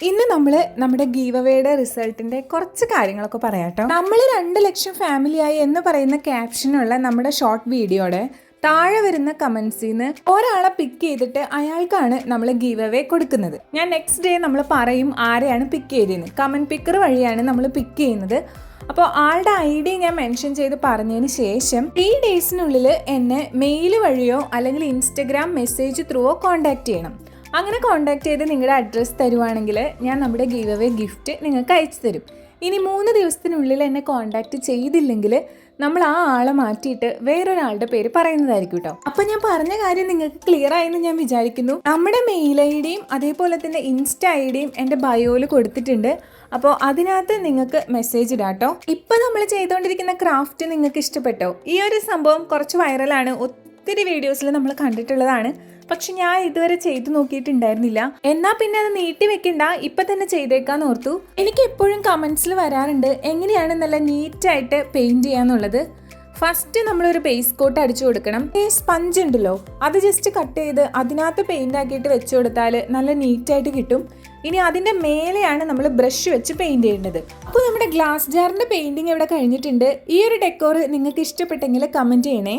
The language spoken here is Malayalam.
ഇന്ന് നമ്മൾ നമ്മുടെ ഗീവ് അവേയുടെ റിസൾട്ടിന്റെ കുറച്ച് കാര്യങ്ങളൊക്കെ പറയാട്ടോ. നമ്മൾ 2 ലക്ഷം ഫാമിലിയായി എന്ന് പറയുന്ന ക്യാപ്ഷനുള്ള നമ്മുടെ ഷോർട്ട് വീഡിയോയുടെ താഴെ വരുന്ന കമന്റ്സിൽ നിന്ന് ഒരാളെ പിക്ക് ചെയ്തിട്ട് അയാൾക്കാണ് നമ്മൾ ഗീവ് അവേ കൊടുക്കുന്നത്. ഞാൻ നെക്സ്റ്റ് ഡേ നമ്മൾ പറയും ആരെയാണ് പിക്ക് ചെയ്തതെന്ന്. കമന്റ് പിക്കർ വഴിയാണ് നമ്മൾ പിക്ക് ചെയ്യുന്നത്. അപ്പോൾ ആളുടെ ID ഞാൻ മെൻഷൻ ചെയ്ത് പറഞ്ഞതിന് ശേഷം 3 ഡേയ്സിനുള്ളിൽ എന്നെ മെയിൽ വഴിയോ അല്ലെങ്കിൽ ഇൻസ്റ്റഗ്രാം മെസ്സേജ് ത്രൂവോ കോൺടാക്ട് ചെയ്യണം. അങ്ങനെ കോൺടാക്ട് ചെയ്ത് നിങ്ങളുടെ അഡ്രസ്സ് തരുവാണെങ്കിൽ ഞാൻ നമ്മുടെ ഗീവ് അവേ ഗിഫ്റ്റ് നിങ്ങൾക്ക് അയച്ചു തരും. ഇനി 3 ദിവസത്തിനുള്ളിൽ എന്നെ കോൺടാക്ട് ചെയ്തില്ലെങ്കിൽ നമ്മൾ ആ ആളെ മാറ്റിയിട്ട് വേറൊരാളുടെ പേര് പറയുന്നതായിരിക്കും കേട്ടോ. അപ്പം ഞാൻ പറഞ്ഞ കാര്യം നിങ്ങൾക്ക് ക്ലിയർ ആയെന്ന് ഞാൻ വിചാരിക്കുന്നു. നമ്മുടെ മെയിൽ ID യും അതേപോലെ തന്നെ ഇൻസ്റ്റ ID യും എൻ്റെ ബയോയിൽ കൊടുത്തിട്ടുണ്ട്. അപ്പോൾ അതിനകത്ത് നിങ്ങൾക്ക് മെസ്സേജ് ഇടാം കേട്ടോ. ഇപ്പം നമ്മൾ ചെയ്തുകൊണ്ടിരിക്കുന്ന ക്രാഫ്റ്റ് നിങ്ങൾക്ക് ഇഷ്ടപ്പെട്ടോ? ഈ ഒരു സംഭവം കുറച്ച് വൈറലാണ്, ഒത്തിരി വീഡിയോസിൽ നമ്മൾ കണ്ടിട്ടുള്ളതാണ്. പക്ഷെ ഞാൻ ഇതുവരെ ചെയ്തു നോക്കിയിട്ടുണ്ടായിരുന്നില്ല. എന്നാ പിന്നെ അത് നീട്ടി വെക്കണ്ട, ഇപ്പം തന്നെ ചെയ്തേക്കാന്ന് ഓർത്തു. എനിക്ക് എപ്പോഴും കമൻസിൽ വരാറുണ്ട് എങ്ങനെയാണ് നല്ല നീറ്റായിട്ട് പെയിൻറ് ചെയ്യാന്നുള്ളത്. ഫസ്റ്റ് നമ്മളൊരു ബേസ് കോട്ട് അടിച്ചു കൊടുക്കണം. ഈ സ്പഞ്ച് ഉണ്ടല്ലോ, അത് ജസ്റ്റ് കട്ട് ചെയ്ത് അതിനകത്ത് പെയിൻ്റ് ആക്കിയിട്ട് വെച്ച് കൊടുത്താൽ നല്ല നീറ്റായിട്ട് കിട്ടും. ഇനി അതിൻ്റെ മേലെയാണ് നമ്മൾ ബ്രഷ് വെച്ച് പെയിൻറ് ചെയ്യേണ്ടത്. അപ്പോൾ നമ്മുടെ ഗ്ലാസ് ജാറിൻ്റെ പെയിൻറ്റിങ് ഇവിടെ കഴിഞ്ഞിട്ടുണ്ട്. ഈ ഒരു ഡെക്കോർ നിങ്ങൾക്ക് ഇഷ്ടപ്പെട്ടെങ്കിൽ കമൻറ്റ് ചെയ്യണേ.